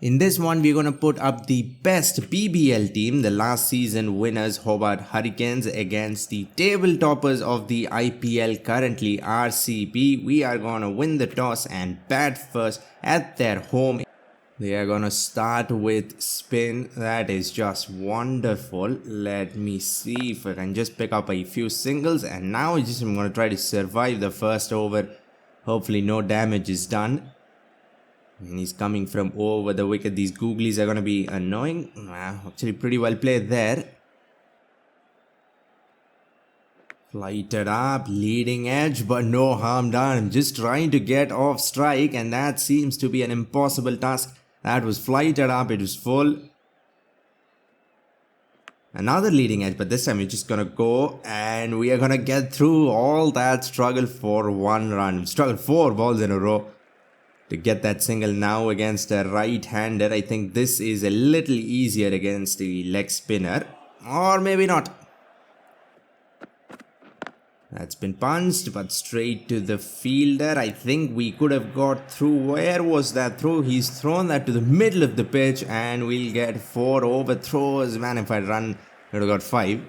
In this one, we're going to put up the best BBL team, the last season winners Hobart Hurricanes against the table toppers of the IPL, currently RCB. We are going to win the toss and bat first at their home. They are going to start with spin. That is just wonderful. Let me see if I can just pick up a few singles. And now I'm going to try to survive the first over. Hopefully no damage is done. And he's coming from over the wicket. These googlies are going to be annoying. Actually pretty well played there. Flighted up, leading edge, but no harm done. Just trying to get off strike, and that seems to be an impossible task. That was flighted up, it was full. Another leading edge, but this time we're just gonna go and we are gonna get through all that struggle for one run. Struggled 4 balls in a row to get that single now against a right-hander. I think this is a little easier against the leg spinner, or maybe not. That's been punched, but straight to the fielder. I think we could have got through. Where was that throw? He's thrown that to the middle of the pitch, and we'll get 4 overthrows. Man, if I run, I would have got 5.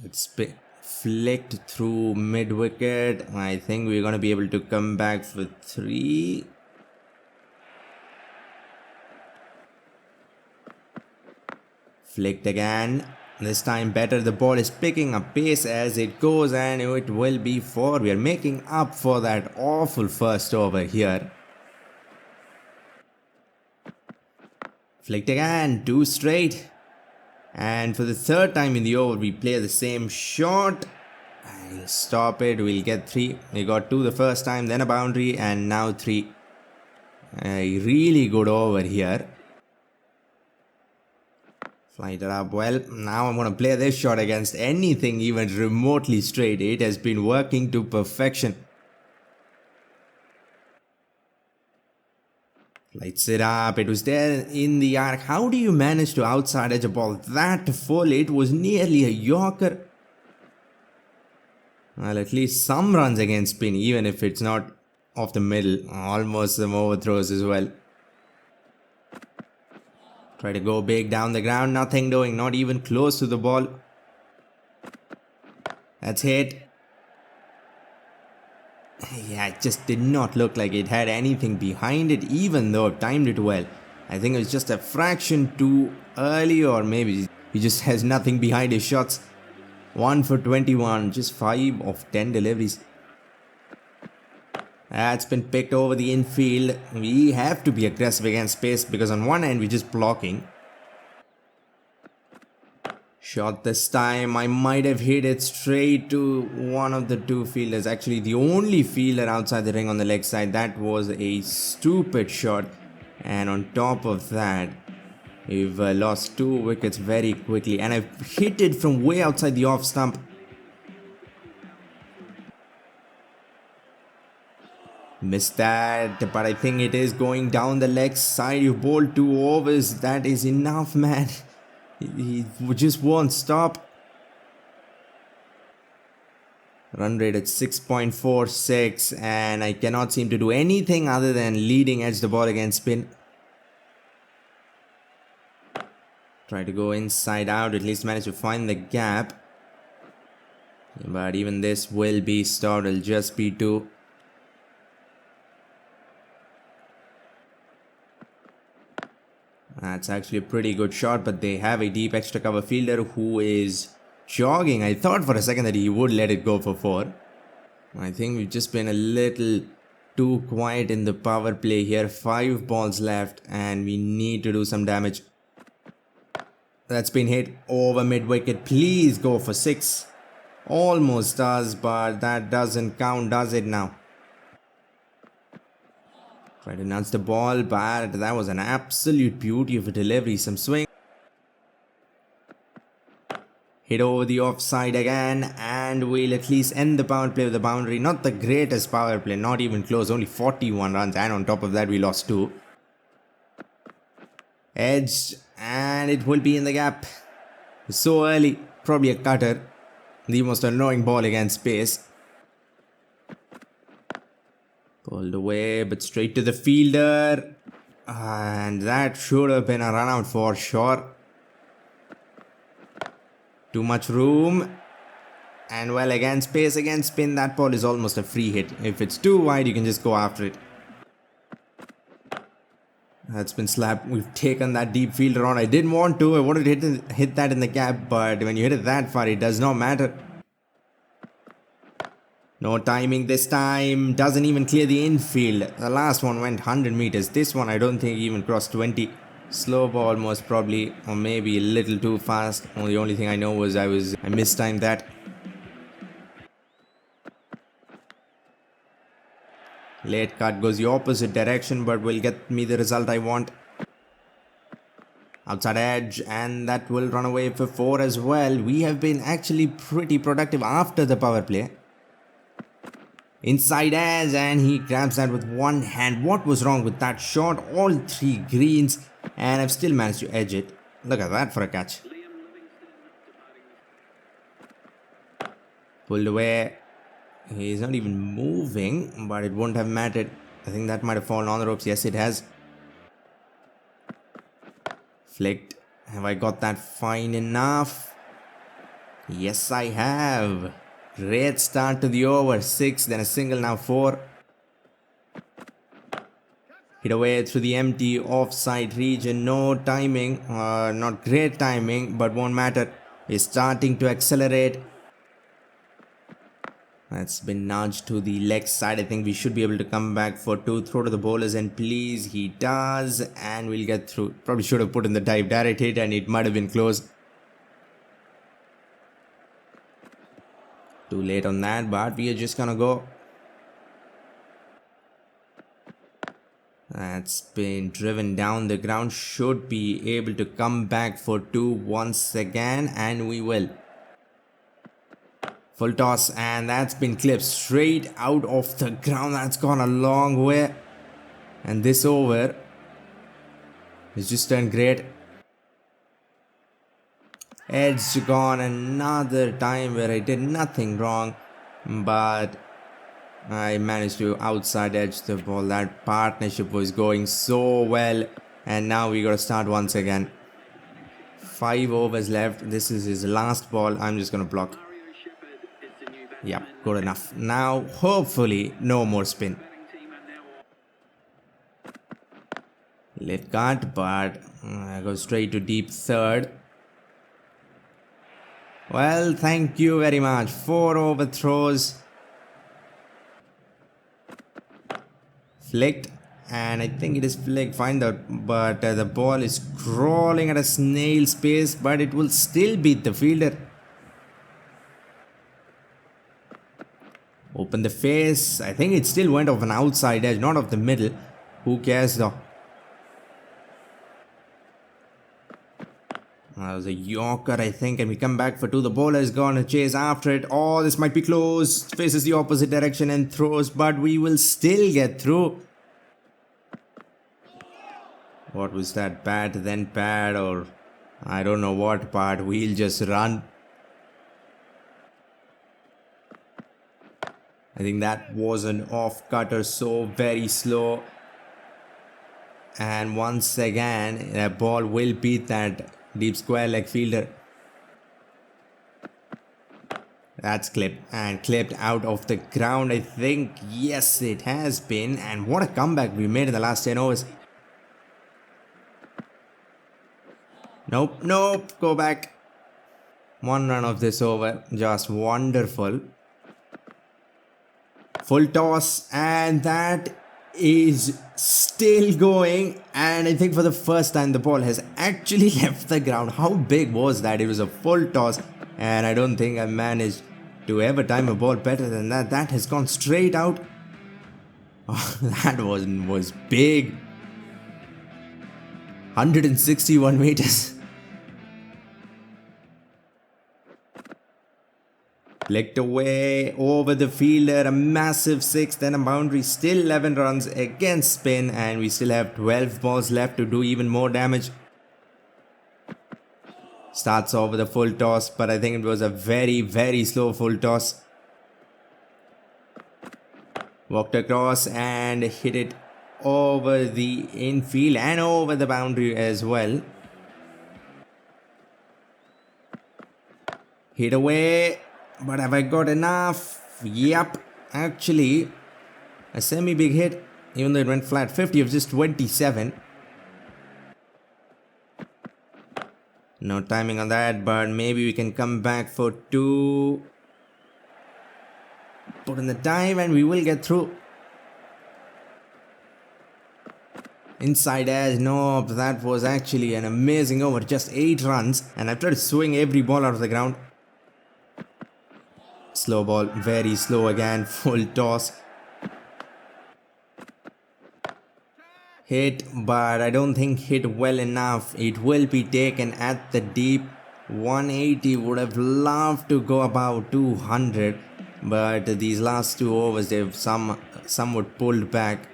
It's been flicked through mid-wicket. I think we're going to be able to come back for 3. Flicked again. This time better. The ball is picking up pace as it goes, and it will be 4. We are making up for that awful first over here. Flicked again. 2 straight. And for the 3rd time in the over, we play the same shot. I'll stop it. We'll get 3. We got 2 the first time, then a boundary, and now 3. A really good over here. Flight it up well. Now I'm going to play this shot against anything even remotely straight. It has been working to perfection. Lights it up. It was there in the arc. How do you manage to outside edge a ball that full? It was nearly a Yorker. Well, at least some runs against spin, even if it's not off the middle. Almost some overthrows as well. Try to go big down the ground. Nothing doing. Not even close to the ball. That's hit. Yeah, it just did not look like it had anything behind it, even though it timed it well. I think it was just a fraction too early, or maybe he just has nothing behind his shots. 1 for 21, just 5 of 10 deliveries. That's been picked over the infield. We have to be aggressive against pace because on one end we're just blocking. Shot this time. I might have hit it straight to one of the 2 fielders. Actually, the only fielder outside the ring on the leg side. That was a stupid shot. And on top of that, we've lost 2 wickets very quickly. And I've hit it from way outside the off stump. Missed that, but I think it is going down the leg side. You bowled 2 overs. That is enough, man. He just won't stop. Run rate at 6.46, and I cannot seem to do anything other than leading edge the ball against spin. Try to go inside out, at least manage to find the gap. But even this will be stopped. It'll just be 2. That's actually a pretty good shot, but they have a deep extra cover fielder who is jogging. I thought for a second that he would let it go for 4. I think we've just been a little too quiet in the power play here. 5 balls left and we need to do some damage. That's been hit over mid-wicket. Please go for 6. Almost does, but that doesn't count, does it now? Try to nudge the ball, but that was an absolute beauty of a delivery. Some swing. Hit over the offside again, and we'll at least end the power play with a boundary. Not the greatest power play, not even close. Only 41 runs, and on top of that, we lost 2. Edged, and it will be in the gap. So early, probably a cutter. The most annoying ball against pace. Pulled away, but straight to the fielder. And that should have been a run out for sure. Too much room. And well, again, space, again, spin. That ball is almost a free hit. If it's too wide, you can just go after it. That's been slapped. We've taken that deep fielder on. I didn't want to. I wanted to hit that in the gap, but when you hit it that far, it does not matter. No timing this time. Doesn't even clear the infield. The last one went 100 meters. This one I don't think even crossed 20. Slow ball most probably, or maybe a little too fast. Well, the only thing I know was I mistimed that. Late cut goes the opposite direction, but will get me the result I want. Outside edge, and that will run away for 4 as well. We have been actually pretty productive after the power play. Inside edge, and he grabs that with one hand. What was wrong with that shot? All 3 greens, and I've still managed to edge it. Look at that for a catch. Pulled away. He's not even moving, but it won't have mattered. I think that might have fallen on the ropes. Yes, it has. Flicked. Have I got that fine enough? Yes, I have. Great start to the over. 6, then a single, now 4. Hit away through the empty offside region. No timing. Not great timing, but won't matter. He's starting to accelerate. That's been nudged to the leg side. I think we should be able to come back for 2. Throw to the bowlers, and please, he does. And we'll get through. Probably should have put in the dive direct hit, and it might have been close. Too late on that, but we are just gonna go. That's been driven down the ground. Should be able to come back for 2 once again, and we will. Full toss, and that's been clipped straight out of the ground. That's gone a long way. And this over has just done great. Edge gone another time where I did nothing wrong, but I managed to outside edge the ball. That partnership was going so well, and now we gotta start once again. 5 overs left. This is his last ball. I'm just gonna block. Yep, good enough. Now hopefully no more spin. Late cut, but I go straight to deep third. Well, thank you very much. 4 overthrows. Flicked, and I think it is flicked. Find out, but the ball is crawling at a snail's pace, but it will still beat the fielder. Open the face. I think it still went off an outside edge, not off the middle. Who cares though? That was a Yorker, I think, and we come back for 2. The bowler is gonna chase after it. Oh, this might be close. Faces the opposite direction and throws, but we will still get through. What was that? Bat, then pad, or I don't know what part. We'll just run. I think that was an off cutter, so very slow. And once again, that ball will beat that deep square leg fielder. That's clipped and clipped out of the ground. I think, yes, it has been. And what a comeback we made in the last 10 overs. Nope, nope, go back. 1 run of this over, just wonderful. Full toss, and that is still going, and I think for the first time the ball has actually left the ground. How big was that? It was a full toss, and I don't think I managed to ever time a ball better than that. That has gone straight out. Oh, that was big. 161 meters. Flicked away over the fielder, a massive 6, then a boundary, still 11 runs against spin, and we still have 12 balls left to do even more damage. Starts off with a full toss, but I think it was a very, very slow full toss. Walked across and hit it over the infield and over the boundary as well. Hit away, but have I got enough? Yep, actually, a semi-big hit, even though it went flat. 50 of just 27. No timing on that, but maybe we can come back for 2. Put in the dive and we will get through. Inside edge, no, that was actually an amazing over. Just 8 runs, and I've tried to swing every ball out of the ground. Slow ball, very slow again, full toss. Hit, but I don't think hit well enough. It will be taken at the deep. 180, would have loved to go about 200, but these last 2 overs they've somewhat pulled back.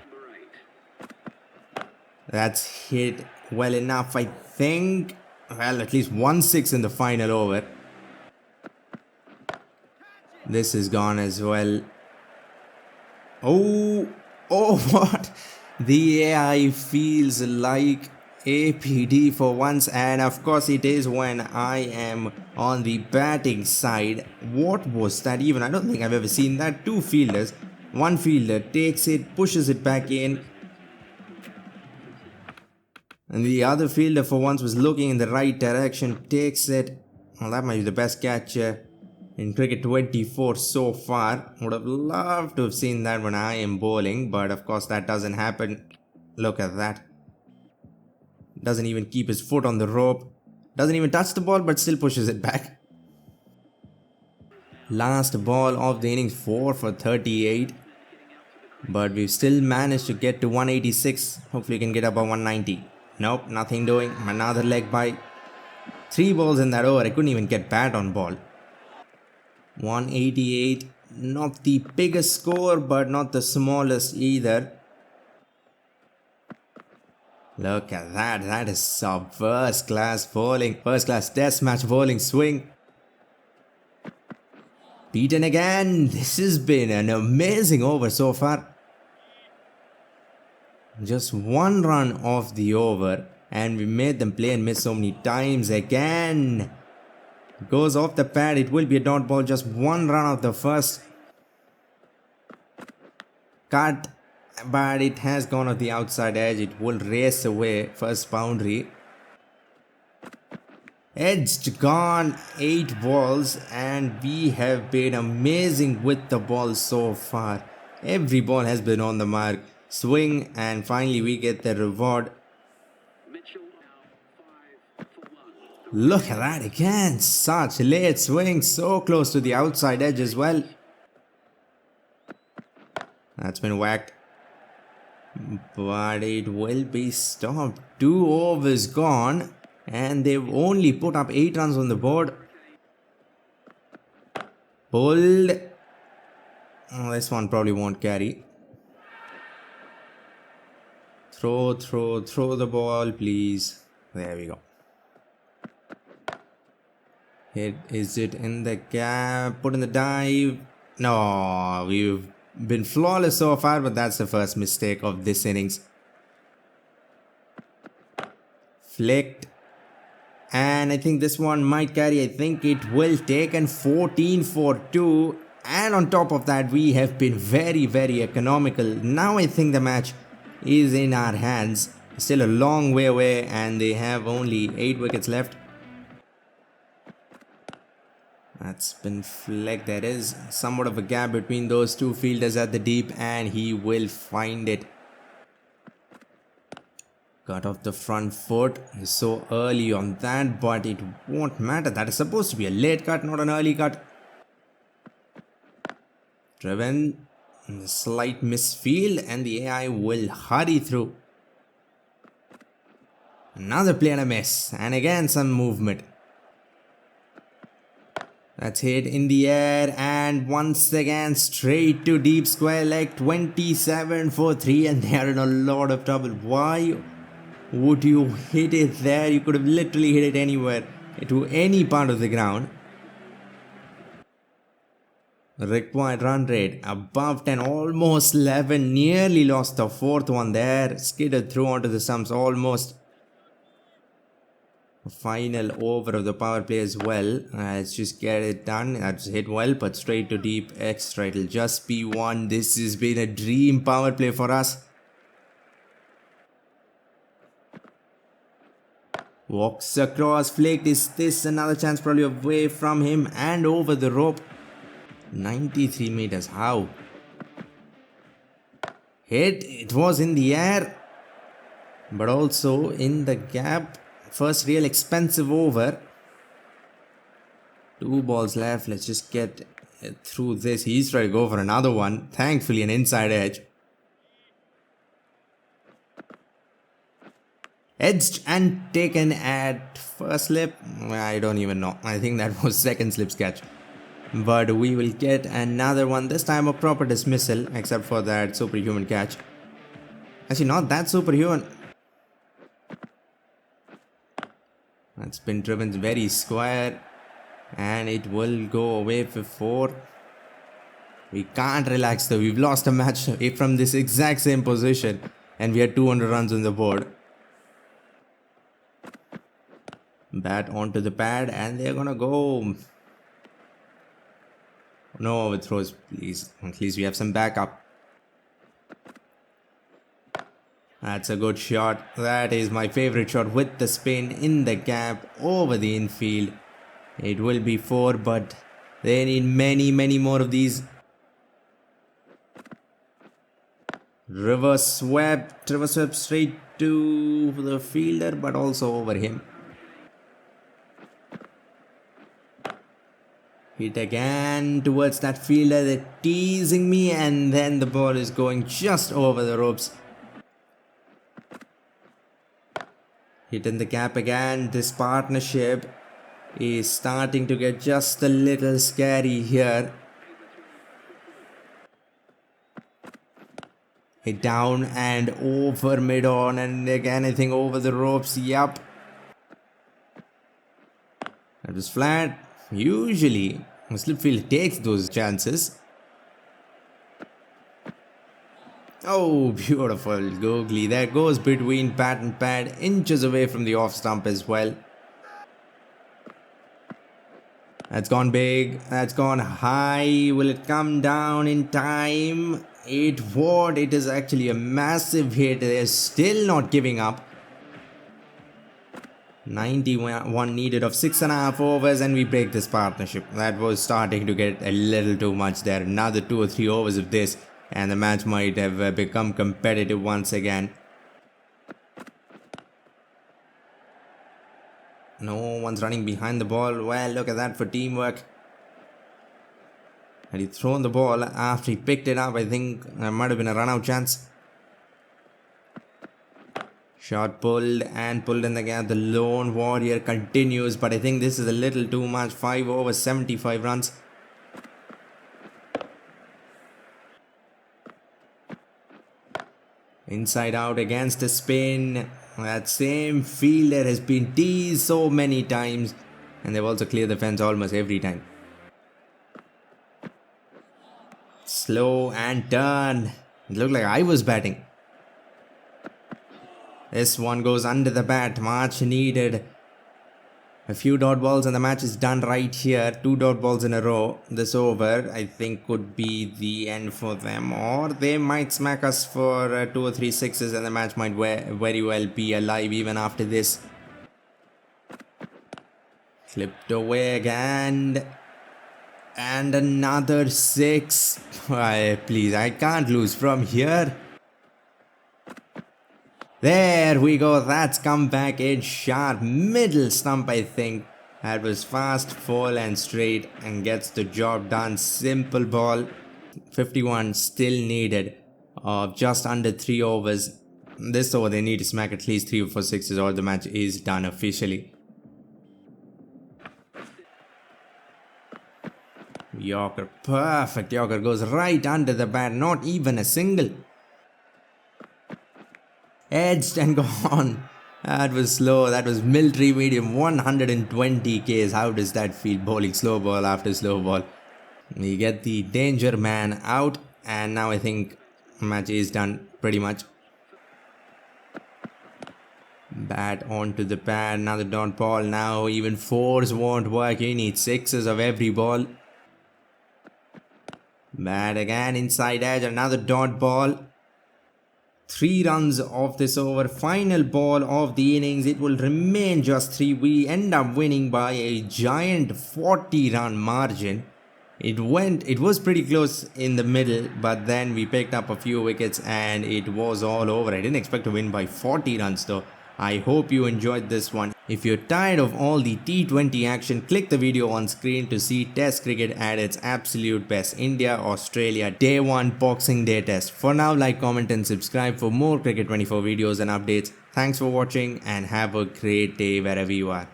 That's hit well enough, I think. Well, at least 1-6 in the final over. This is gone as well. Oh, what? The AI feels like APD for once, and of course it is when I am on the batting side. What was that even? I don't think I've ever seen that. 2 fielders. One fielder takes it, pushes it back in, and the other fielder for once was looking in the right direction, takes it. Well, that might be the best catcher in cricket 24 so far. Would have loved to have seen that when I am bowling, but of course that doesn't happen. Look at that. Doesn't even keep his foot on the rope. Doesn't even touch the ball, but still pushes it back. Last ball of the innings, 4 for 38. But we've still managed to get to 186. Hopefully we can get above 190. Nope, nothing doing. Another leg by. 3 balls in that over. I couldn't even get bat on ball. 188. Not the biggest score, but not the smallest either. Look at that. That is some first class bowling. First class test match bowling swing. Beaten again. This has been an amazing over so far. Just 1 run off the over, and we made them play and miss so many times again. Goes off the pad. It will be a dot ball. Just 1 run off the first cut, but it has gone off the outside edge. It will race away. First boundary. Edged, gone. 8 balls, and we have been amazing with the ball so far. Every ball has been on the mark. Swing, and finally we get the reward. Look at that again. Such late swing, so close to the outside edge as well. That's been whacked, but it will be stopped. 2 overs gone, and they've only put up 8 runs on the board. Pulled. Oh, this one probably won't carry. Throw the ball, please. There we go. Is it in the gap? Put in the dive. No, we've been flawless so far, but that's the first mistake of this innings. Flicked. And I think this one might carry. I think it will take, and 14 for 2. And on top of that, we have been very, very economical. Now I think the match is in our hands. Still a long way away, and they have only 8 wickets left. That's been flecked. There is somewhat of a gap between those 2 fielders at the deep, and he will find it. Cut off the front foot so early on that, but it won't matter. That is supposed to be a late cut, not an early cut. Driven. Slight misfield, and the AI will hurry through. Another play and a miss, and again some movement. That's hit in the air, and once again straight to deep square leg. 27 for 3, and they are in a lot of trouble. Why would you hit it there? You could have literally hit it anywhere, to any part of the ground. Required run rate above 10, almost 11. Nearly lost the fourth one there. Skidded through onto the stumps almost. Final over of the power play as well. Let's just get it done. That's hit well, but straight to deep extra. It'll just be one. This has been a dream power play for us. Walks across, flicked. Is this another chance? Probably away from him and over the rope. 93 meters. How? Hit. It was in the air, but also in the gap. First real expensive over. 2 balls left. Let's just get through this. He's trying to go for another one. Thankfully, an inside edge. Edged and taken at first slip. I don't even know. I think that was second slip catch. But we will get another one. This time a proper dismissal, except for that superhuman catch. Actually, not that superhuman. That's been driven very square. And it will go away for 4. We can't relax though. We've lost a match from this exact same position. And we had 200 runs on the board. Bat onto the pad and they're gonna go. No overthrows, please. At least we have some backup. That's a good shot. That is my favorite shot with the spin in the gap over the infield. It will be 4, but they need many more of these. Reverse swept straight to the fielder, but also over him. Hit again towards that fielder. They're teasing me, and then the ball is going just over the ropes. Hit in the gap again. This partnership is starting to get just a little scary here. Hit down and over mid-on, and again I think over the ropes. Yup. That was flat. Usually slip field takes those chances. Oh, beautiful googly. That goes between bat and pad, inches away from the off stump as well. That's gone big. That's gone high. Will it come down in time? It won't. It is actually a massive hit. They're still not giving up. 91 needed of 6.5 overs, and we break this partnership. That was starting to get a little too much there. Another 2 or 3 overs of this, and the match might have become competitive once again. No one's running behind the ball. Well, look at that for teamwork. Had he thrown the ball after he picked it up, I think there might have been a run-out chance. Shot pulled and pulled in the gap. The lone warrior continues, but I think this is a little too much. 5 overs, 75 runs. Inside out against the spin. That same fielder has been teased so many times, and they've also cleared the fence almost every time. Slow and turn. It looked like I was batting. This one goes under the bat. Much needed. A few dot balls and the match is done right here. 2 dot balls in a row. This over, I think, could be the end for them. Or they might smack us for 2 or 3 sixes, and the match might very well be alive even after this. Clipped away again. And another 6. Please, I can't lose from here. There we go. That's come back in sharp. Middle stump, I think. That was fast, full and straight, and gets the job done. Simple ball. 51 still needed of just under 3 overs. This over they need to smack at least 3 or 4 sixes, or the match is done officially. Yorker, perfect Yorker, goes right under the bat. Not even a single. Edged and gone. That was slow. That was military medium. 120 Ks. How does that feel? Bowling slow ball after slow ball. We get the danger man out, and now I think match is done pretty much. Bat onto the pad, another dot ball. Now even fours won't work. You need sixes of every ball. Bat again, inside edge, another dot ball. 3 runs off this over, final ball of the innings. It will remain just 3. We end up winning by a giant 40-run margin. It was pretty close in the middle, but then we picked up a few wickets and it was all over. I didn't expect to win by 40 runs though. I hope you enjoyed this one. If you're tired of all the T20 action, click the video on screen to see Test cricket at its absolute best. India, Australia, Day 1 Boxing Day Test. For now, like, comment and subscribe for more Cricket 24 videos and updates. Thanks for watching and have a great day wherever you are.